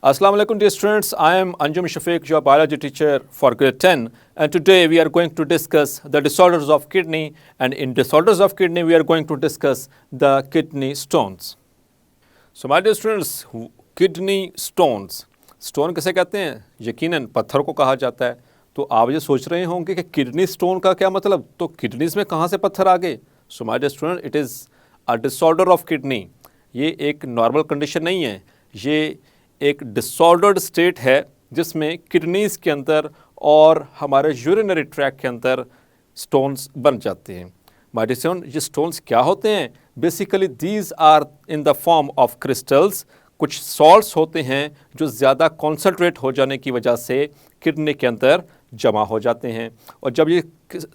Assalamu alaikum dear students, I am Anjum Shafiq, your biology teacher for grade 10, and today we are going to discuss the disorders of kidney, and in disorders of kidney we are going to discuss the kidney stones. So my dear students, kidney stones, stone किसे कहते हैं? यकीनन पत्थर को कहा जाता है। तो आप ये सोच रहे होंगे कि किडनी स्टोन का क्या मतलब, तो किडनीज में कहाँ से पत्थर आ गए? So my dear student, it is a disorder of kidney. ये एक नॉर्मल कंडीशन नहीं है, ये एक डिसऑर्डर्ड स्टेट है जिसमें किडनीज के अंदर और हमारे यूरिनरी ट्रैक के अंदर स्टोन्स बन जाते हैं। माय डियर स्टूडेंट, ये स्टोन्स क्या होते हैं? Basically these are in the form of crystals. कुछ सॉल्ट्स होते हैं जो ज़्यादा कॉन्सनट्रेट हो जाने की वजह से किडनी के अंदर जमा हो जाते हैं, और जब ये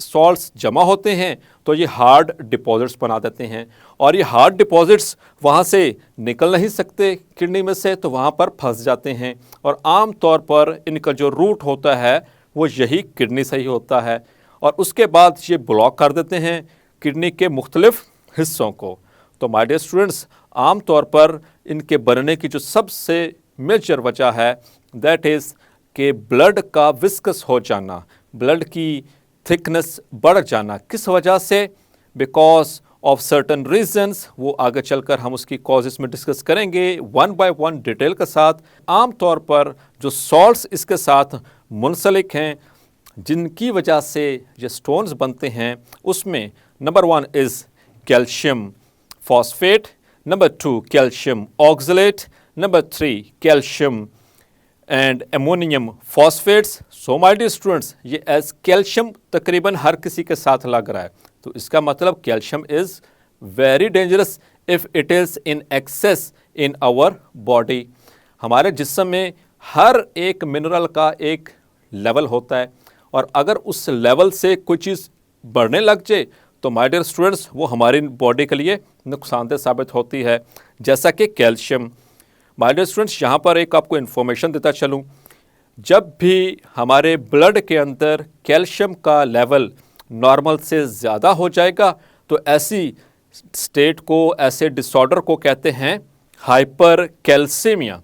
सॉल्ट्स जमा होते हैं तो ये हार्ड डिपॉजिट्स बना देते हैं, और ये हार्ड डिपॉजिट्स वहाँ से निकल नहीं सकते किडनी में से, तो वहाँ पर फंस जाते हैं। और आम तौर पर इनका जो रूट होता है वो यही किडनी से ही होता है, और उसके बाद ये ब्लॉक कर देते हैं किडनी के मुख्तलिफ हिस्सों को। तो माय डियर स्टूडेंट्स, आम तौर पर इनके बनने की जो सबसे मेजर वजह है दैट इज़ कि ब्लड का विस्कस हो जाना, ब्लड की थिकनेस बढ़ जाना। किस वजह से? Because of certain reasons. वो आगे चलकर हम उसकी कॉजेस में डिस्कस करेंगे वन बाय वन डिटेल के साथ। आम तौर पर जो सॉल्ट्स इसके साथ मुंसलिक हैं जिनकी वजह से ये स्टोन्स बनते हैं, उसमें number 1 is calcium phosphate, number 2 calcium oxalate, number 3 calcium and ammonium phosphates. So my dear students, ये एज कैल्शियम तकरीबन हर किसी के साथ लग रहा है, तो इसका मतलब calcium is very dangerous if it is in excess in our body. हमारे जिस्म में हर एक मिनरल का एक लेवल होता है, और अगर उस लेवल से कोई चीज़ बढ़ने लग जाए तो माय डियर स्टूडेंट्स वो हमारी बॉडी के लिए नुकसानदेह साबित होती है, जैसा कि कैल्शियम। माय डियर स्टूडेंट्स, यहाँ पर एक आपको इन्फॉर्मेशन देता चलूँ, जब भी हमारे ब्लड के अंदर कैल्शियम का लेवल नॉर्मल से ज़्यादा हो जाएगा तो ऐसी स्टेट को, ऐसे डिसऑर्डर को कहते हैं hypercalcaemia.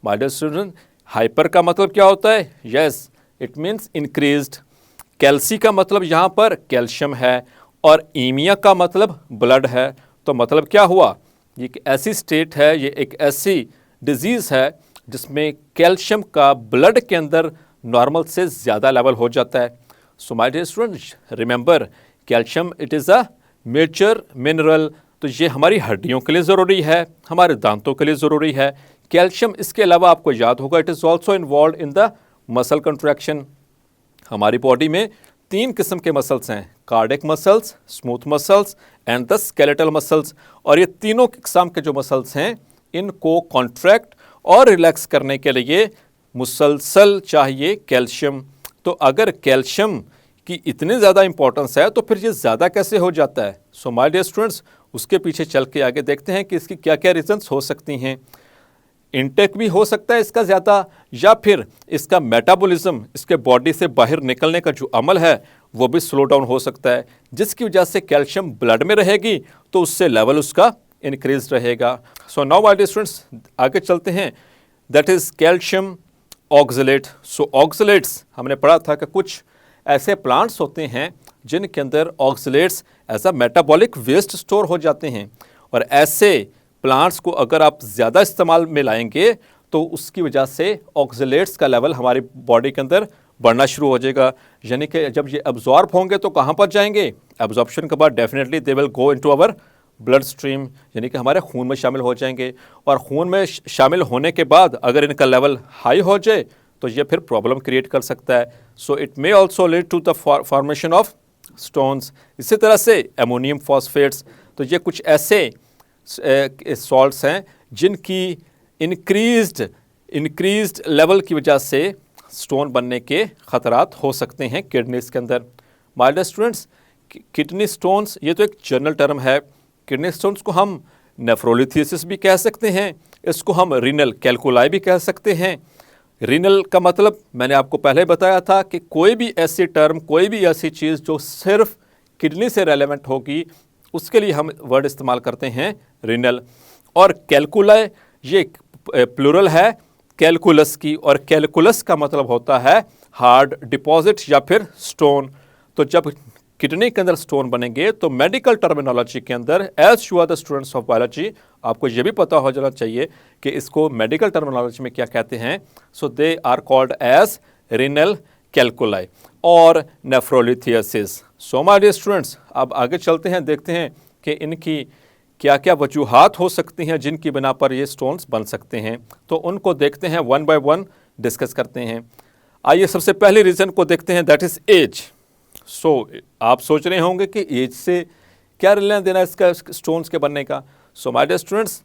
My dear student, hyper का मतलब क्या होता है? Yes, it means increased. Calci का मतलब यहाँ पर कैल्शियम है, और ईमिया का मतलब ब्लड है। तो मतलब क्या हुआ? ये एक ऐसी स्टेट है, ये एक ऐसी डिजीज़ है जिसमें कैल्शियम का ब्लड के अंदर नॉर्मल से ज़्यादा लेवल हो जाता है। So my dear students, remember calcium it is a major mineral. तो ये हमारी हड्डियों के लिए ज़रूरी है, हमारे दांतों के लिए ज़रूरी है। कैल्शियम इसके अलावा आपको याद होगा it is also involve in the muscle contraction. हमारी बॉडी में 3 किस्म के मसल्स हैं, cardiac muscles, smooth muscles and the skeletal muscles. और ये तीनों किस्म के जो मसल्स हैं इनको कॉन्ट्रैक्ट और रिलैक्स करने के लिए मुसलसल चाहिए कैल्शियम। तो अगर कैल्शियम की इतनी ज़्यादा इंपॉर्टेंस है तो फिर ये ज़्यादा कैसे हो जाता है? सो माय डियर स्टूडेंट्स, उसके पीछे चल के आगे देखते हैं कि इसकी क्या क्या रीजंस हो सकती हैं। इंटेक भी हो सकता है इसका ज़्यादा, या फिर इसका मेटाबॉलिज्म, इसके बॉडी से बाहर निकलने का जो अमल है वो भी स्लो डाउन हो सकता है, जिसकी वजह से कैल्शियम ब्लड में रहेगी तो उससे लेवल उसका इंक्रीज रहेगा। So now my dear students, आगे चलते हैं, that is calcium oxalate. So oxalates हमने पढ़ा था कि कुछ ऐसे प्लांट्स होते हैं जिनके अंदर oxalates as a metabolic waste store हो जाते हैं, और ऐसे प्लांट्स को अगर आप ज़्यादा इस्तेमाल में लाएंगे तो उसकी वजह से ऑक्सलेट्स का लेवल हमारी बॉडी के अंदर बढ़ना शुरू हो जाएगा। यानी कि जब ये अब्जॉर्ब होंगे तो कहाँ पर जाएंगे? एब्जॉर्प्शन के बाद definitely they will go into our blood stream, यानी कि हमारे खून में शामिल हो जाएंगे, और खून में शामिल होने के बाद अगर इनका लेवल हाई हो जाए तो ये फिर प्रॉब्लम क्रिएट कर सकता है। So it may also lead to the formation of stones. इसी तरह से एमोनियम फॉस्फेट्स, तो ये कुछ ऐसे सॉल्ट्स हैं जिनकी इंक्रीज्ड लेवल की वजह से स्टोन बनने के ख़तरात हो सकते हैं किडनीज के अंदर। My dear students, kidney stones ये तो एक जनरल टर्म है। किडनी स्टोन्स को हम नेफ्रोलिथिसिस भी कह सकते हैं, इसको हम रीनल कैल्कुलाई भी कह सकते हैं। रीनल का मतलब मैंने आपको पहले बताया था कि कोई भी ऐसी टर्म, कोई भी ऐसी चीज़ जो सिर्फ किडनी से रेलेवेंट होगी उसके लिए हम वर्ड इस्तेमाल करते हैं रीनल। और कैल्कुलाई ये प्लूरल है कैलकुलस की, और कैलकुलस का मतलब होता है हार्ड डिपॉजिट या फिर स्टोन। तो जब किडनी के अंदर स्टोन बनेंगे तो मेडिकल टर्मिनोलॉजी के अंदर, as you are the students of biology, आपको ये भी पता हो जाना चाहिए कि इसको मेडिकल टर्मिनोलॉजी में क्या कहते हैं। So they are called as renal calculi और nephrolithiasis. So my dear students, अब आगे चलते हैं, देखते हैं कि इनकी क्या क्या वजूहात हो सकती हैं जिनकी बिना पर ये स्टोन्स बन सकते हैं। तो उनको देखते हैं, वन बाय वन डिस्कस करते हैं। आइए सबसे पहले रीज़न को देखते हैं, दैट इज़ एज। सो आप सोच रहे होंगे कि एज से क्या लेना देना इसका स्टोन्स के बनने का। सो माय डियर स्टूडेंट्स,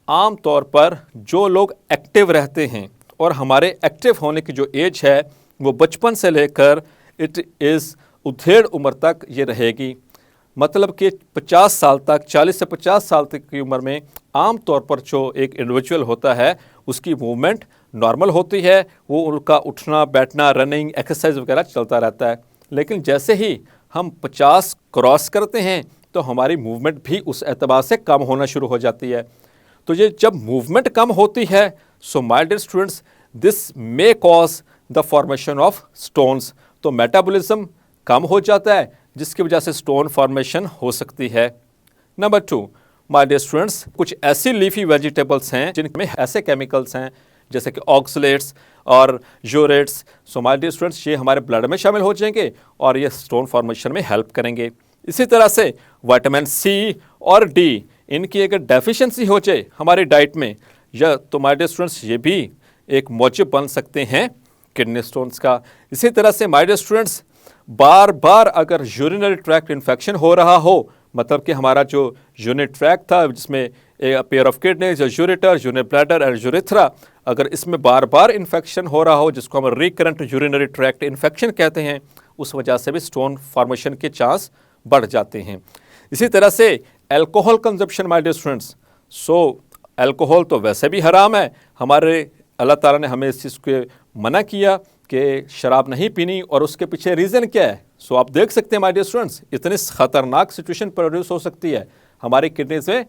आम तौर पर जो लोग एक्टिव रहते हैं, और हमारे एक्टिव होने की जो एज है वो बचपन से लेकर इट इज़ उधेड़ उम्र तक ये रहेगी। मतलब कि 50 साल तक, 40 से 50 साल तक की उम्र में आम तौर पर जो एक इंडिविजुअल होता है उसकी मूवमेंट नॉर्मल होती है, वो उनका उठना बैठना, रनिंग, एक्सरसाइज वगैरह चलता रहता है। लेकिन जैसे ही हम 50 क्रॉस करते हैं तो हमारी मूवमेंट भी उस एतबार से कम होना शुरू हो जाती है। तो ये जब मूवमेंट कम होती है, so my dear students, this may cause the formation of stones. तो मेटाबॉलिज्म कम हो जाता है जिसकी वजह से स्टोन फॉर्मेशन हो सकती है। नंबर 2, माय डियर स्टूडेंट्स, कुछ ऐसी लीफी वेजिटेबल्स हैं जिनमें ऐसे केमिकल्स हैं जैसे कि ऑक्सलेट्स और urates. So my dear students, ये हमारे ब्लड में शामिल हो जाएंगे और ये स्टोन फॉर्मेशन में हेल्प करेंगे। इसी तरह से विटामिन सी और डी, इनकी अगर डेफिशिएंसी हो जाए हमारी डाइट में, या तो माय डियर स्टूडेंट्स ये भी एक मौजब बन सकते हैं किडनी स्टोन्स का। इसी तरह से माय डियर स्टूडेंट्स, बार बार अगर यूरिनरी ट्रैक्ट इन्फेक्शन हो रहा हो, मतलब कि हमारा जो यूरिनरी ट्रैक्ट था जिसमें pair of kidneys, ureter, urinary bladder and urethra, अगर इसमें बार बार इन्फेक्शन हो रहा हो, जिसको हम रिकरेंट यूरिनरी ट्रैक्ट इन्फेक्शन कहते हैं, उस वजह से भी स्टोन फॉर्मेशन के चांस बढ़ जाते हैं। इसी तरह से alcohol consumption, my dear students, so alcohol तो वैसे भी हराम है, हमारे अल्लाह ताला ने हमें इस चीज़ को मना किया कि शराब नहीं पीनी, और उसके पीछे रीज़न क्या है। सो आप देख सकते हैं माय डियर स्टूडेंट्स, इतनी ख़तरनाक सिचुएशन प्रोड्यूस हो सकती है, हमारी किडनी से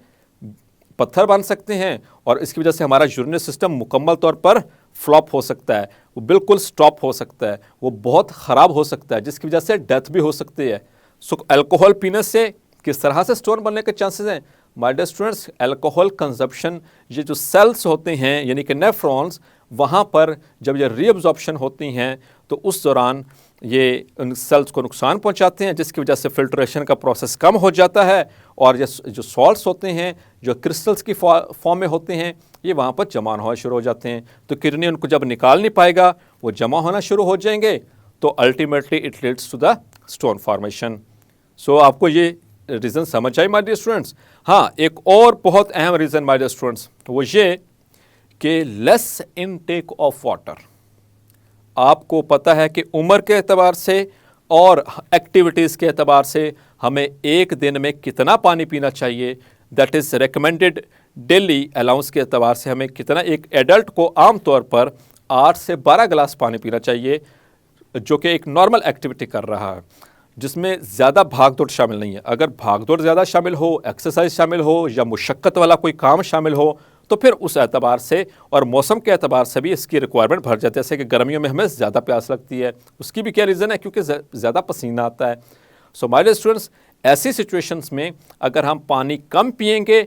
पत्थर बन सकते हैं और इसकी वजह से हमारा यूरिनरी सिस्टम मुकम्मल तौर पर फ्लॉप हो सकता है, वो बिल्कुल स्टॉप हो सकता है, वो बहुत ख़राब हो सकता है, जिसकी वजह से डेथ भी हो सकती है। सो अल्कोहल पीने से किस तरह से स्टोन बनने के चांसेस हैं। My dear students, alcohol consumption, ये जो सेल्स होते हैं यानी कि नेफ्रॉन्स, वहाँ पर जब ये रीअब्जॉर्प्शन होती हैं तो उस दौरान ये उन सेल्स को नुकसान पहुंचाते हैं, जिसकी वजह से फिल्ट्रेशन का प्रोसेस कम हो जाता है, और ये जो सॉल्ट्स होते हैं जो क्रिस्टल्स की फॉर्म में होते हैं, ये वहाँ पर जमा होना शुरू हो जाते हैं। तो किडनी उनको जब निकाल नहीं पाएगा, वो जमा होना शुरू हो जाएंगे, तो ultimately it leads to the stone formation. So आपको ये रीज़न समझ आई माय डियर स्टूडेंट्स। हाँ, एक और बहुत अहम रीज़न माय डियर स्टूडेंट्स, वो ये कि लेस इनटेक ऑफ वाटर। आपको पता है कि उम्र के एतबार से और एक्टिविटीज़ के एतबार से हमें एक दिन में कितना पानी पीना चाहिए, that is recommended daily allowance के एतबार से हमें कितना, एक एडल्ट को आम तौर पर 8 से 12 गिलास पानी पीना चाहिए, जो कि एक नॉर्मल एक्टिविटी कर रहा है, जिसमें ज़्यादा भाग दौड़ शामिल नहीं है। अगर भाग दौड़ ज़्यादा शामिल हो, एक्सरसाइज शामिल हो, या मुशक्क़त वाला कोई काम शामिल हो, तो फिर उस एतबार से और मौसम के एतबार से भी इसकी रिक्वायरमेंट बढ़ जाती है। जैसे कि गर्मियों में हमें ज़्यादा प्यास लगती है, उसकी भी क्या रीज़न है, क्योंकि ज़्यादा पसीना आता है। सो माय डियर स्टूडेंट्स, ऐसी सिचुएशंस में अगर हम पानी कम पिएंगे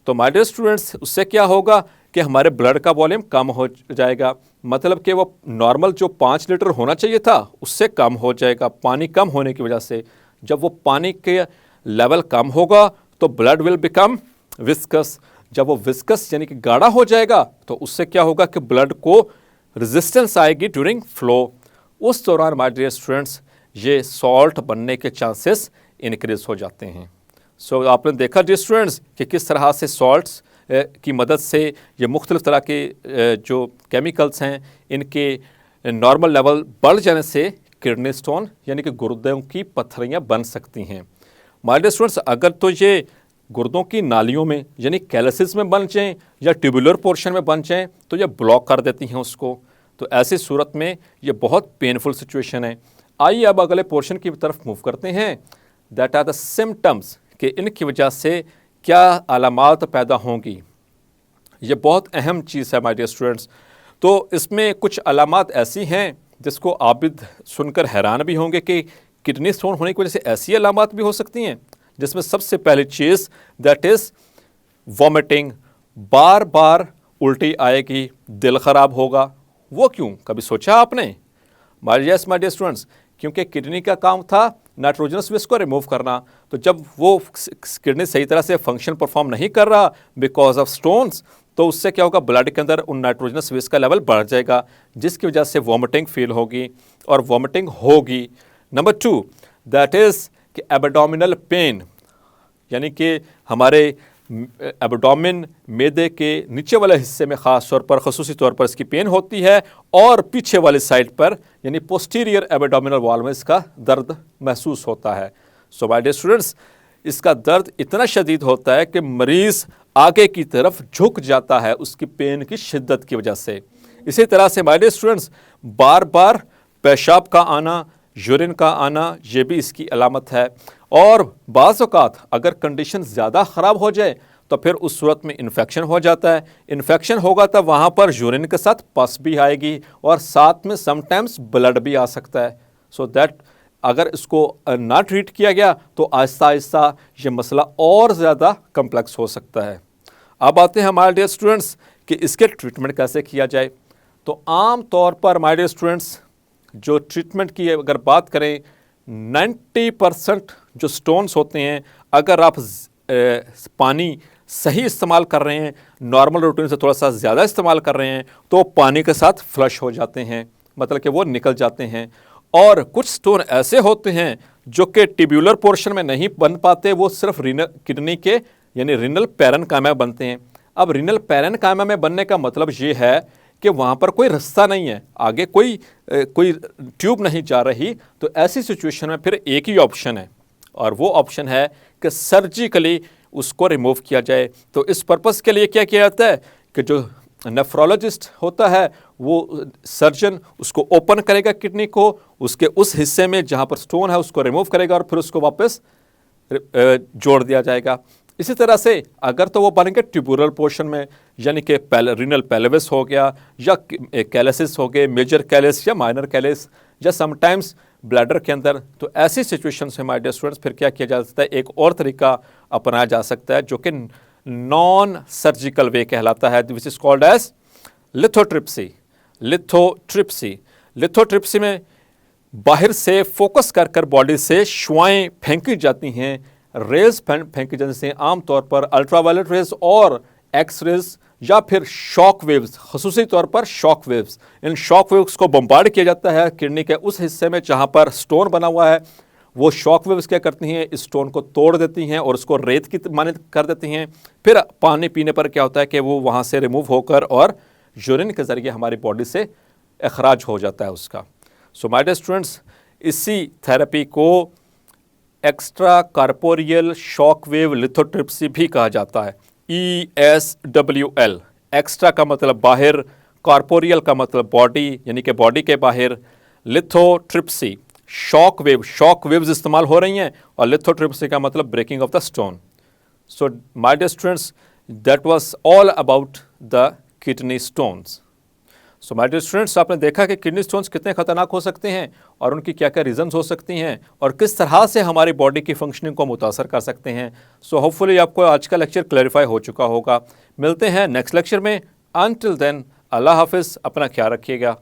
तो माय डियर स्टूडेंट्स उससे क्या होगा कि हमारे ब्लड का वॉल्यूम कम हो जाएगा, मतलब कि वो नॉर्मल जो 5 लीटर होना चाहिए था उससे कम हो जाएगा पानी कम होने की वजह से। जब वो पानी के लेवल कम होगा तो ब्लड विल बिकम विस्कस। जब वो विस्कस यानी कि गाढ़ा हो जाएगा तो उससे क्या होगा कि ब्लड को रेजिस्टेंस आएगी ड्यूरिंग फ्लो। उस दौरान माय डियर स्टूडेंट्स ये सॉल्ट बनने के चांसेस इनक्रीज हो जाते हैं। सो आपने देखा डियर स्टूडेंट्स कि किस तरह से सॉल्ट्स की मदद से ये मुख्तलिफ तरह के जो केमिकल्स हैं इनके नॉर्मल लेवल बढ़ जाने से किडनी स्टोन यानी कि गुर्दों की पत्थरियाँ बन सकती हैं। माय डियर स्टूडेंट्स, अगर तो ये गुर्दों की नालियों में यानी कैलसिस में बन जाएं या ट्यूबुलर पोर्शन में बन जाएं तो ये ब्लॉक कर देती हैं उसको। तो ऐसी सूरत में ये बहुत पेनफुल सिचुएशन है। आइए अब अगले पोर्शन की तरफ मूव करते हैं, दैट आर द सिम्टम्स, कि इनकी वजह से क्या अलामात पैदा होंगी। ये बहुत अहम चीज़ है माय डियर स्टूडेंट्स। तो इसमें कुछ अलामात ऐसी हैं जिसको आप भी सुनकर हैरान भी होंगे कि किडनी स्टोन होने की वजह से ऐसी अलामात भी हो सकती हैं, जिसमें सबसे पहली चीज़ दैट इज़ वॉमिटिंग, बार बार उल्टी आएगी, दिल ख़राब होगा। वो क्यों, कभी सोचा आपने? माय डियर स्टूडेंट्स, क्योंकि किडनी का काम था नाइट्रोजनस वेस्ट को रिमूव करना। तो जब वो किडनी सही तरह से फंक्शन परफॉर्म नहीं कर रहा बिकॉज ऑफ स्टोन्स, तो उससे क्या होगा, ब्लड के अंदर उन नाइट्रोजनस वेस्ट का लेवल बढ़ जाएगा, जिसकी वजह से वॉमिटिंग फील होगी और वॉमिटिंग होगी। नंबर 2 दैट इज़ कि एब्डोमिनल पेन, यानी कि हमारे एब्डोमिन, मैदे के नीचे वाले हिस्से में ख़ास तौर पर ख़ुसूसी तौर पर इसकी पेन होती है, और पीछे वाली साइड पर यानी पोस्टीरियर एब्डोमिनल वॉल में इसका दर्द महसूस होता है। सो माय डियर स्टूडेंट्स, इसका दर्द इतना शदीद होता है कि मरीज़ आगे की तरफ झुक जाता है उसकी पेन की शिद्दत की वजह से। इसी तरह से माय डियर स्टूडेंट्स, बार बार पेशाब का आना, यूरिन का आना, ये भी इसकी अलामत है। और बाज़ औक़ात अगर कंडीशन ज़्यादा ख़राब हो जाए तो फिर उस सूरत में इन्फेक्शन हो जाता है। इन्फेक्शन होगा तब वहाँ पर यूरिन के साथ पस भी आएगी और साथ में समटाइम्स ब्लड भी आ सकता है। सो दैट अगर इसको ना ट्रीट किया गया तो आहिस्ता आहिस्ता ये मसला और ज़्यादा कम्प्लेक्स हो सकता है। अब आते हैं हमारे डियर स्टूडेंट्स कि इसके ट्रीटमेंट कैसे किया जाए। तो आम तौर पर हमारे डियर स्टूडेंट्स, जो ट्रीटमेंट की अगर बात करें, 90% जो स्टोन्स होते हैं, अगर आप पानी सही इस्तेमाल कर रहे हैं, नॉर्मल रूटीन से थोड़ा सा ज़्यादा इस्तेमाल कर रहे हैं, तो पानी के साथ फ्लश हो जाते हैं, मतलब कि वो निकल जाते हैं। और कुछ स्टोन ऐसे होते हैं जो कि ट्यूब्यूलर पोर्शन में नहीं बन पाते, वो सिर्फ किडनी के यानी रिनल पैरेन्काइमा में बनते हैं। अब रिनल पैरेन्काइमा में बनने का मतलब ये है कि वहाँ पर कोई रास्ता नहीं है, आगे कोई ट्यूब नहीं जा रही। तो ऐसी सिचुएशन में फिर एक ही ऑप्शन है, और वो ऑप्शन है कि सर्जिकली उसको रिमूव किया जाए। तो इस पर्पज़ के लिए क्या किया जाता है कि जो नेफ्रोलॉजिस्ट होता है वो सर्जन उसको ओपन करेगा किडनी को, उसके उस हिस्से में जहाँ पर स्टोन है उसको रिमूव करेगा और फिर उसको वापस जोड़ दिया जाएगा। इसी तरह से अगर तो वो बनेंगे ट्यूबुलर पोर्शन में, यानी कि रिनल पेल्विस हो गया या कैलेसिस हो गए, मेजर कैलेस या माइनर कैलेस, या समटाइम्स ब्लैडर के अंदर। तो ऐसी सिचुएशन में माय डियर स्टूडेंट्स फिर क्या किया जा सकता है, एक और तरीका अपनाया जा सकता है जो कि नॉन सर्जिकल वे कहलाता है, which is called as lithotripsy. Lithotripsy में बाहर से फोकस कर कर बॉडी से शुआएं फेंकी जाती हैं, रेज फेंकी जाने से, आमतौर पर अल्ट्रावायलेट रेज और एक्स रेज या फिर शॉक वेव्स, खसूसी तौर पर shock waves. In shock waves को बम्बार्ड किया जाता है किडनी के उस हिस्से में जहाँ पर स्टोन बना हुआ है। वो शॉक वेव्स क्या करती हैं, इस स्टोन को तोड़ देती हैं और उसको रेत की मानित कर देती हैं। फिर पानी पीने पर क्या होता है कि वो वहाँ से रिमूव होकर और यूरिन के ज़रिए हमारी बॉडी से अखराज हो जाता है उसका। सो माय डियर स्टूडेंट्स, इसी थेरेपी को extra corporeal shock wave lithotripsy भी कहा जाता है, ESWL। एक्स्ट्रा का मतलब बाहर, कॉर्पोरियल का मतलब बॉडी यानी कि बॉडी के बाहर, लिथोट्रिप्सी शॉक वेव्स इस्तेमाल हो रही हैं, और लिथोट्रिप्सी का मतलब breaking of the stone. So my dear students, that was all about the kidney stones. So my dear students, आपने देखा कि किडनी स्टोन्स कितने खतरनाक हो सकते हैं और उनकी क्या क्या रीजंस हो सकती हैं और किस तरह से हमारी बॉडी की फंक्शनिंग को मुतासर कर सकते हैं। सो होपफुली आपको आज का लेक्चर क्लैरिफाई हो चुका होगा। मिलते हैं नेक्स्ट लेक्चर में। अनटिल देन, अल्लाह हाफिज़, अपना ख्याल रखिएगा।